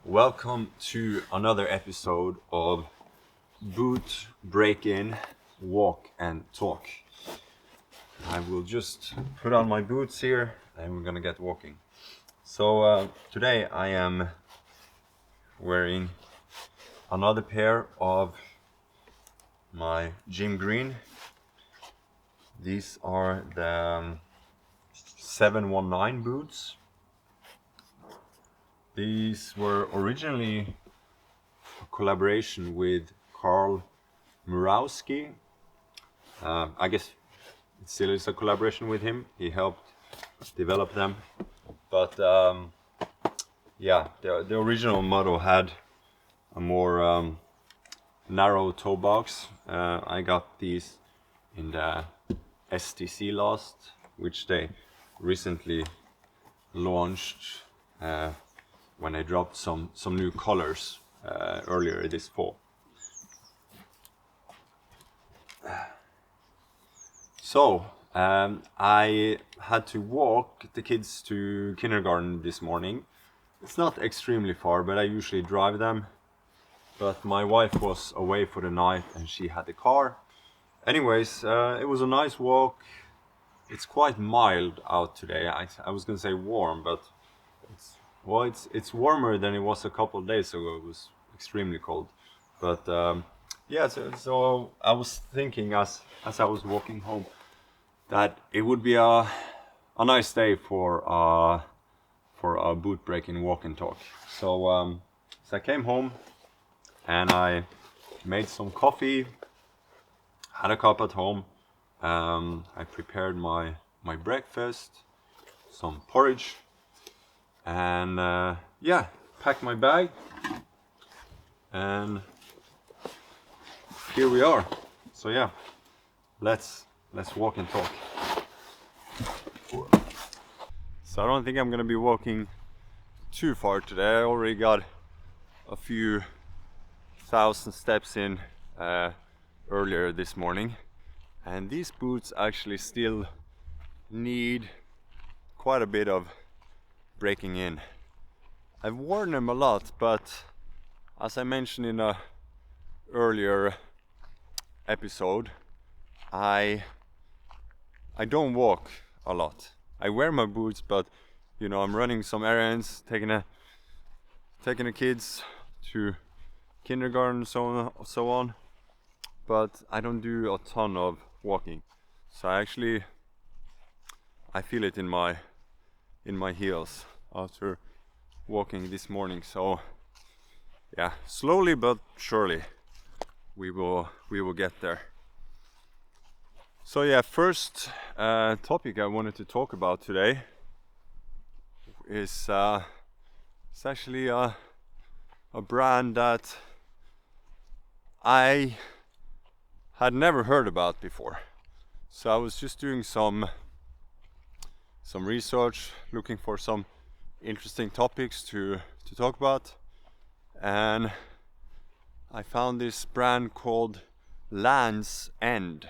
Welcome to another episode of Boot Break-in Walk&Talk. I will just put on my boots here and we're gonna get walking. So today I am wearing another pair of my gym green. These are the 719 boots. These were originally a collaboration with Carl Murawski. I guess it still is a collaboration with him. He helped develop them. But yeah, the original model had a more narrow toe box. I got these in the STC Lost, which they recently launched when they dropped some new colors earlier this fall. So I had to walk the kids to kindergarten this morning. It's not extremely far, but I usually drive them. But my wife was away for the night and she had the car. Anyways, it was a nice walk. It's quite mild out today. I was gonna say warm, but it's warmer than it was a couple of days ago. It was extremely cold. But yeah, so I was thinking as I was walking home that it would be a nice day for a boot break-in walk-and-talk. So I came home and I made some coffee, had a cup at home. I prepared my breakfast, some porridge, and yeah, packed my bag, and here we are. So yeah, let's walk and talk. So I don't think I'm gonna be walking too far today. I already got a few thousand steps in earlier this morning, and these boots actually still need quite a bit of breaking in. I've worn them a lot, but as I mentioned in a earlier episode, I don't walk a lot. I wear my boots, but you know, I'm running some errands, taking the kids to kindergarten, so on. But I don't do a ton of walking. So I feel it in my heels after walking this morning. So yeah, slowly but surely we will get there. So yeah, first topic I wanted to talk about today is it's actually a brand that I had never heard about before. So I was just doing some research, looking for some interesting topics to talk about, and I found this brand called Land's End.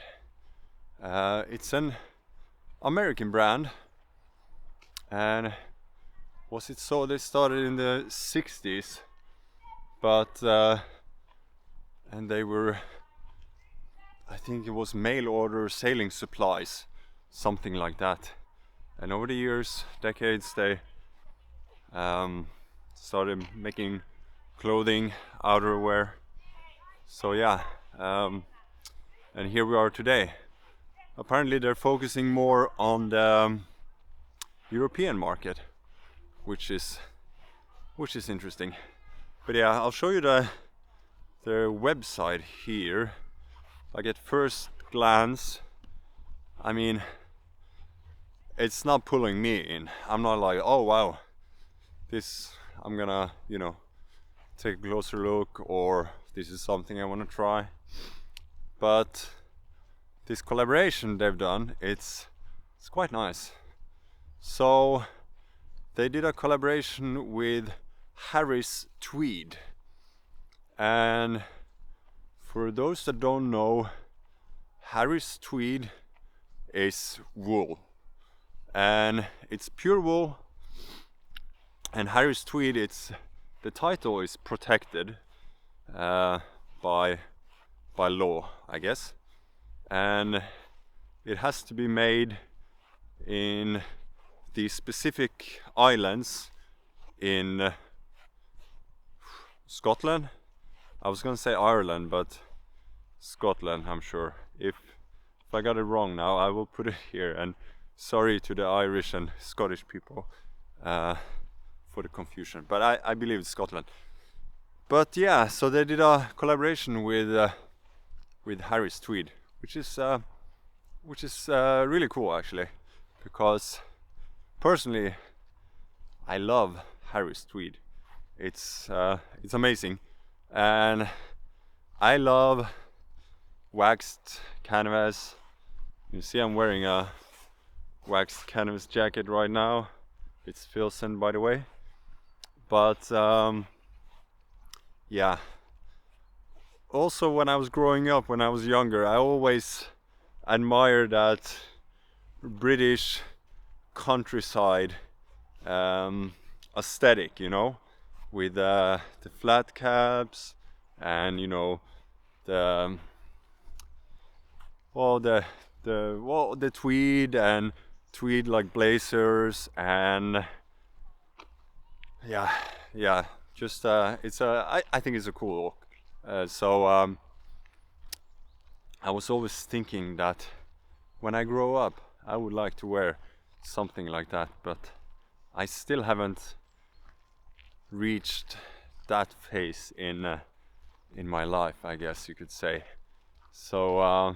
It's an American brand, and they started in the 60s, but and they were, I think it was mail order sailing supplies, something like that. And over the years, decades, they started making clothing, outerwear. So yeah, and here we are today. Apparently they're focusing more on the European market, which is interesting. But yeah, I'll show you their website here. Like at first glance, I mean, it's not pulling me in. I'm not like, oh wow, this I'm gonna, take a closer look, or this is something I want to try. But this collaboration they've done, it's quite nice. So they did a collaboration with Harris Tweed, and for those that don't know, Harris Tweed is wool, and it's pure wool. And Harris Tweed, it's the title is protected by law, I guess, and it has to be made in these specific islands in Scotland. I was gonna say Ireland, but Scotland, I'm sure. If I got it wrong now, I will put it here, and sorry to the Irish and Scottish people for the confusion, but I believe it's Scotland. But yeah, so they did a collaboration with Harris Tweed, which is really cool actually, because personally I love Harris Tweed. It's amazing, and I love waxed canvas. You see I'm wearing a waxed canvas jacket right now. It's Filson, by the way. But yeah, also when I was growing up, when I was younger, I always admired that British countryside aesthetic, you know, with the flat caps and, you know, the tweed and tweed like blazers, and yeah, just I think it's a cool look. So I was always thinking that when I grow up I would like to wear something like that, but I still haven't reached that phase in my life, I guess you could say. So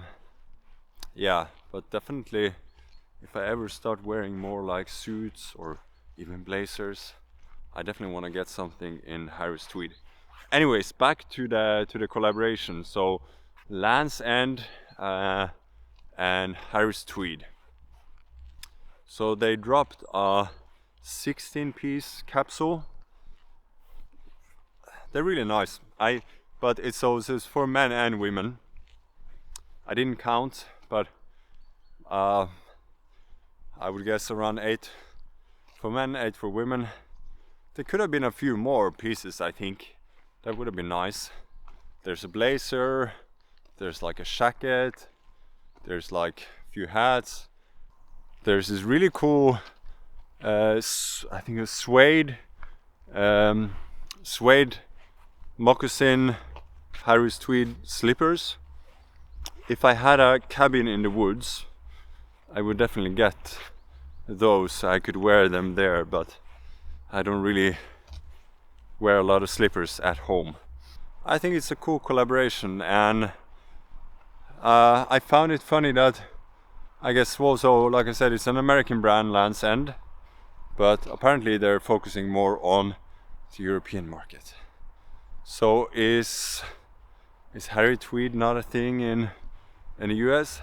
yeah, but definitely if I ever start wearing more like suits or even blazers, I definitely want to get something in Harris Tweed. Anyways, back to the collaboration. So Land's End and Harris Tweed. So they dropped a 16-piece capsule. They're really nice. But it's for men and women. I didn't count, but I would guess around 8 for men, 8 for women. There could have been a few more pieces, I think. That would have been nice. There's a blazer, there's like a jacket, there's like a few hats. There's this really cool, I think it's suede moccasin Harris Tweed slippers. If I had a cabin in the woods, I would definitely get those. I could wear them there, but I don't really wear a lot of slippers at home. I think it's a cool collaboration, and I found it funny that I guess also, like I said, it's an American brand, Land's End, but apparently they're focusing more on the European market. So is Harry Tweed not a thing in the US?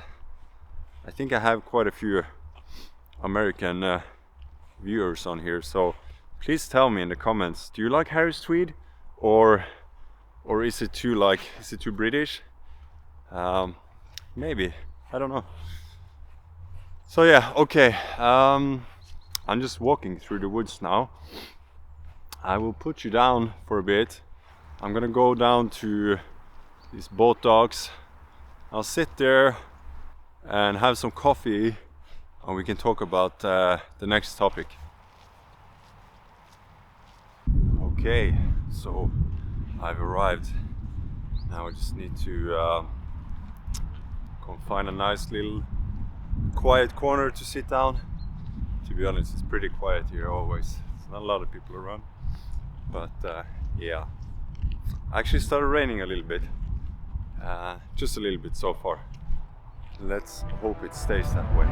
I think I have quite a few American viewers on here, so please tell me in the comments, do you like Harris Tweed, or is it too British? Maybe, I don't know. So yeah, okay, I'm just walking through the woods now. I will put you down for a bit. I'm gonna go down to these boat docks. I'll sit there and have some coffee, and we can talk about the next topic. Okay, so I've arrived. Now I just need to go find a nice little quiet corner to sit down. To be honest, it's pretty quiet here always. There's not a lot of people around, but yeah. Actually started raining a little bit, just a little bit so far. Let's hope it stays that way.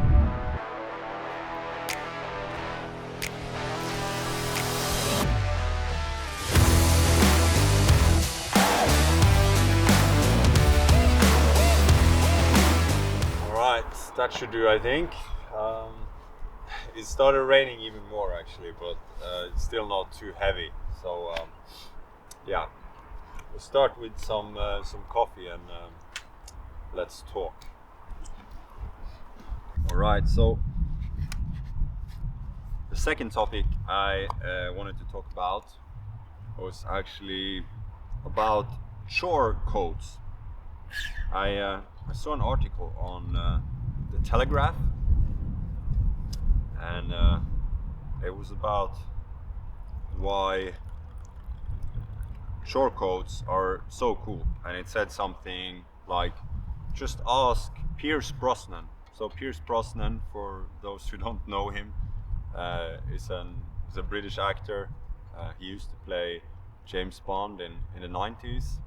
Alright, that should do, I think. It started raining even more actually, but it's still not too heavy. So yeah, we'll start with some coffee and let's talk. Alright, so the second topic I wanted to talk about was actually about Chore coats. I saw an article on the Telegraph, and it was about why Chore coats are so cool, and it said something like, just ask Pierce Brosnan. So Pierce Brosnan, for those who don't know him, is a British actor. He used to play James Bond in the 90s.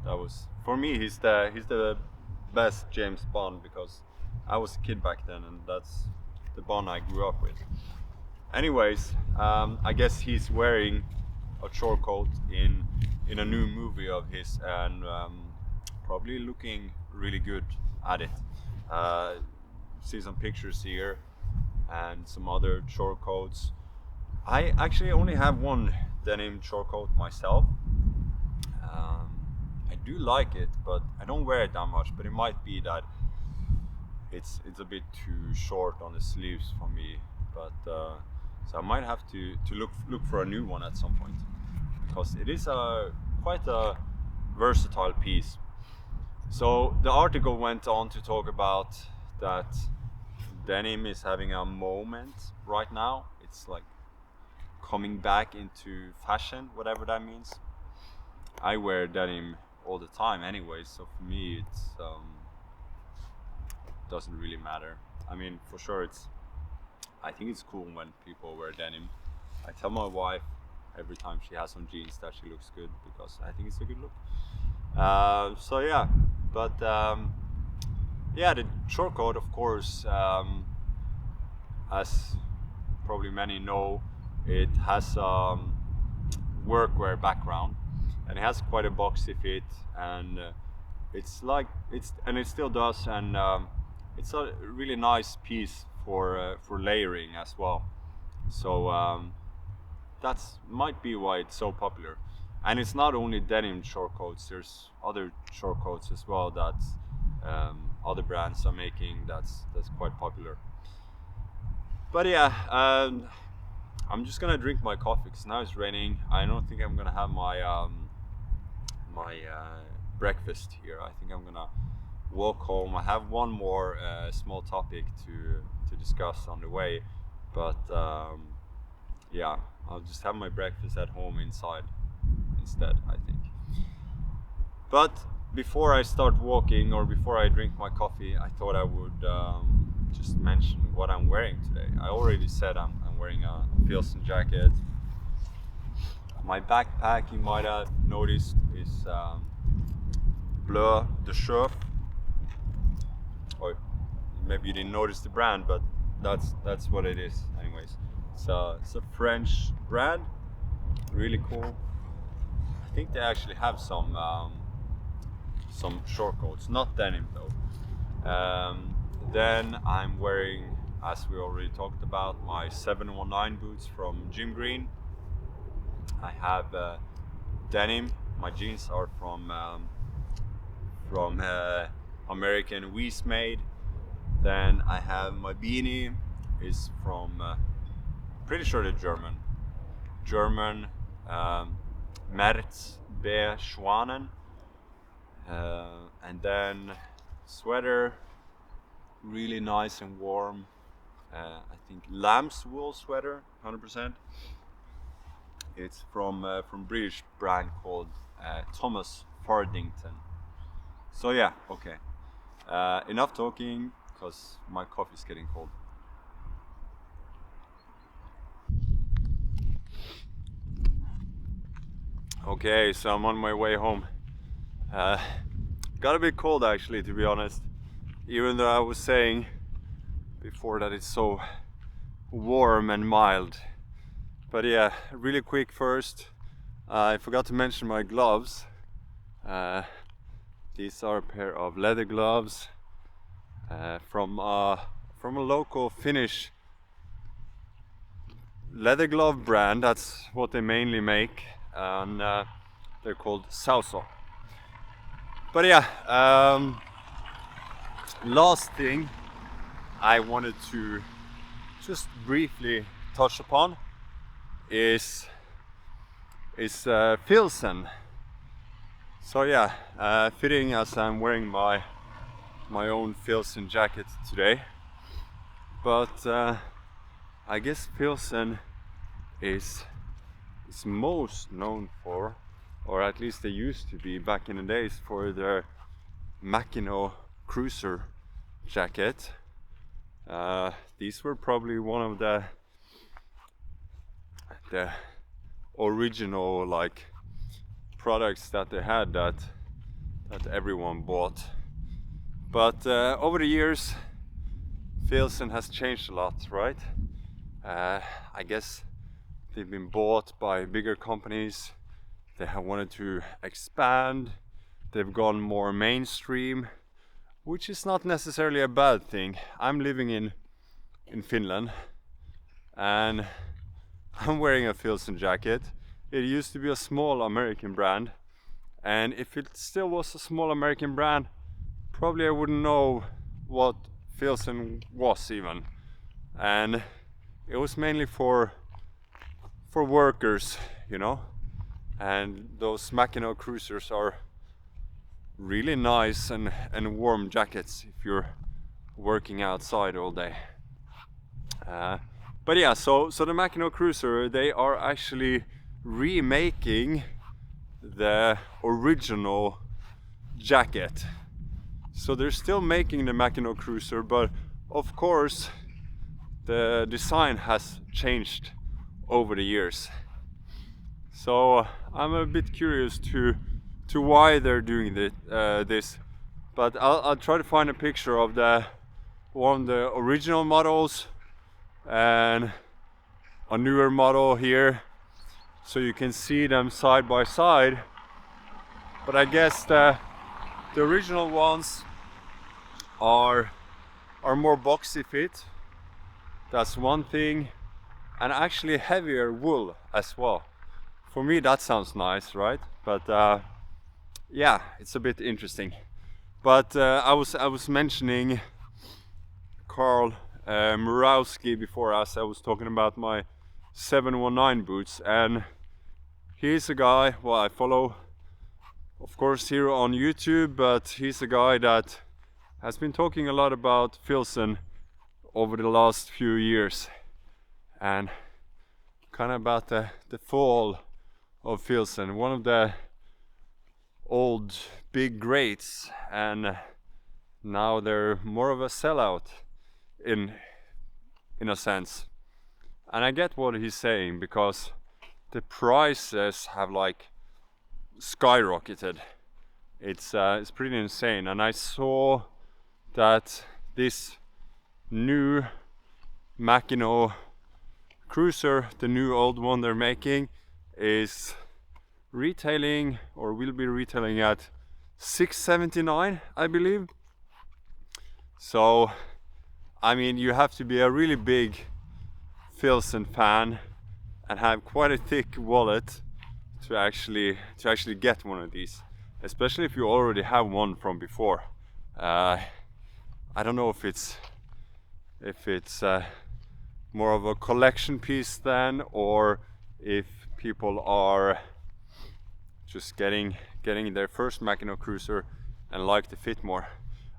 That was, for me, he's the best James Bond, because I was a kid back then, and that's the Bond I grew up with. Anyways, I guess he's wearing a Chore coat in a new movie of his, and probably looking really good at it. See some pictures here and some other Chore coats. I actually only have one denim Chore coat myself. I do like it, but I don't wear it that much. But it might be that it's a bit too short on the sleeves for me. But so I might have to look for a new one at some point, because it is quite a versatile piece. So the article went on to talk about that denim is having a moment right now. It's like coming back into fashion, whatever that means. I wear denim all the time anyway, so for me it doesn't really matter. I mean, for sure, I think it's cool when people wear denim. I tell my wife every time she has on jeans that she looks good, because I think it's a good look. So yeah, but yeah, the short coat, of course, as probably many know, it has workwear background, and it has quite a boxy fit, and it still does, and it's a really nice piece for layering as well. So that's might be why it's so popular. And it's not only denim short coats. There's other short coats as well that other brands are making. That's quite popular. But yeah, I'm just gonna drink my coffee because now it's raining. I don't think I'm gonna have my breakfast here. I think I'm gonna walk home. I have one more small topic to discuss on the way, but yeah, I'll just have my breakfast at home inside instead, I think. But before I start walking, or before I drink my coffee, I thought I would just mention what I'm wearing today. I already said I'm wearing a Filson jacket. My backpack, you might have noticed, is Bleu de Chore. Or maybe you didn't notice the brand, but that's what it is. Anyways, it's a French brand, really cool. I think they actually have some short coats, not denim though. Then I'm wearing, as we already talked about, my 719 boots from Jim Green. I have denim. My jeans are from American Weiss made. Then I have my beanie is from pretty sure the German Merz Beer Schwanen. And then sweater, really nice and warm. I think lamb's wool sweater, 100%. It's from British brand called Thomas Fardington. So yeah, okay. Enough talking, because my coffee's getting cold. Okay, so I'm on my way home. Got a bit cold actually, to be honest. Even though I was saying before that it's so warm and mild. But yeah, really quick first. I forgot to mention my gloves. These are a pair of leather gloves from a local Finnish leather glove brand. That's what they mainly make, and they're called Sauso. But yeah, last thing I wanted to just briefly touch upon is is Filson. So yeah, fitting as I'm wearing my own Filson jacket today. But I guess Filson is most known for, or at least they used to be back in the days, for their Mackinaw Cruiser jacket. These were probably one of the original like products that they had that everyone bought. But over the years, Filson has changed a lot, right? I guess they've been bought by bigger companies. They have wanted to expand. They've gone more mainstream, which is not necessarily a bad thing. I'm living in Finland, and I'm wearing a Filson jacket. It used to be a small American brand, and if it still was a small American brand, probably I wouldn't know what Filson was even. And it was mainly for workers, you know. And those Mackinaw Cruisers are really nice and warm jackets if you're working outside all day. But yeah, so the Mackinaw Cruiser, they are actually remaking the original jacket. So they're still making the Mackinaw Cruiser, but of course the design has changed over the years. So I'm a bit curious to why they're doing this, but I'll try to find a picture of one of the original models and a newer model here, so you can see them side by side. But I guess the original ones are more boxy fit. That's one thing, and actually heavier wool as well. For me that sounds nice, right? But yeah, it's a bit interesting. But I was mentioning Carl Murawski before us. I was talking about my 719 boots, and he's a guy, well, I follow of course here on YouTube, but he's a guy that has been talking a lot about Filson over the last few years, and kind of about the fall of Filson, one of the old big greats, and now they're more of a sellout in a sense. And I get what he's saying, because the prices have like skyrocketed. It's pretty insane. And I saw that this new Mackinaw Cruiser, the new old one they're making, is retailing, or will be retailing, at $679, I believe. So I mean, you have to be a really big Filson fan and have quite a thick wallet to actually get one of these, especially if you already have one from before. I don't know if it's more of a collection piece then, or if people are just getting their first Mackinaw Cruiser and like the fit more.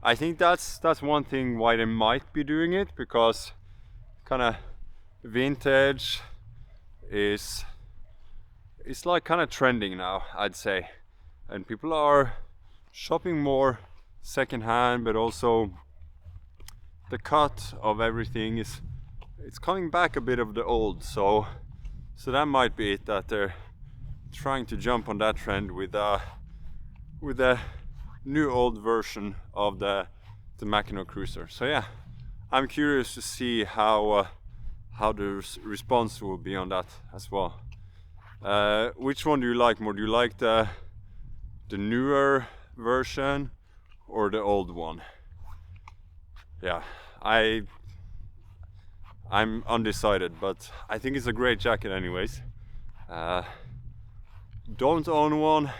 I think that's one thing why they might be doing it, because kind of vintage is like kind of trending now, I'd say, and people are shopping more secondhand, but also the cut of everything it's coming back a bit of the old, so that might be it, that they're trying to jump on that trend with a new old version of the Mackinaw Cruiser. So yeah, I'm curious to see how the response will be on that as well. Which one do you like more? Do you like the newer version or the old one? Yeah, I'm undecided, but I think it's a great jacket anyways. Don't own one,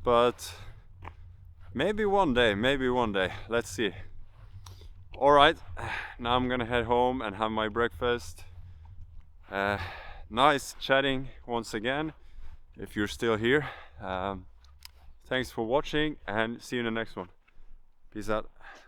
but maybe one day, let's see. Alright, now I'm gonna head home and have my breakfast. Nice chatting once again, if you're still here. Thanks for watching and see you in the next one. Peace out.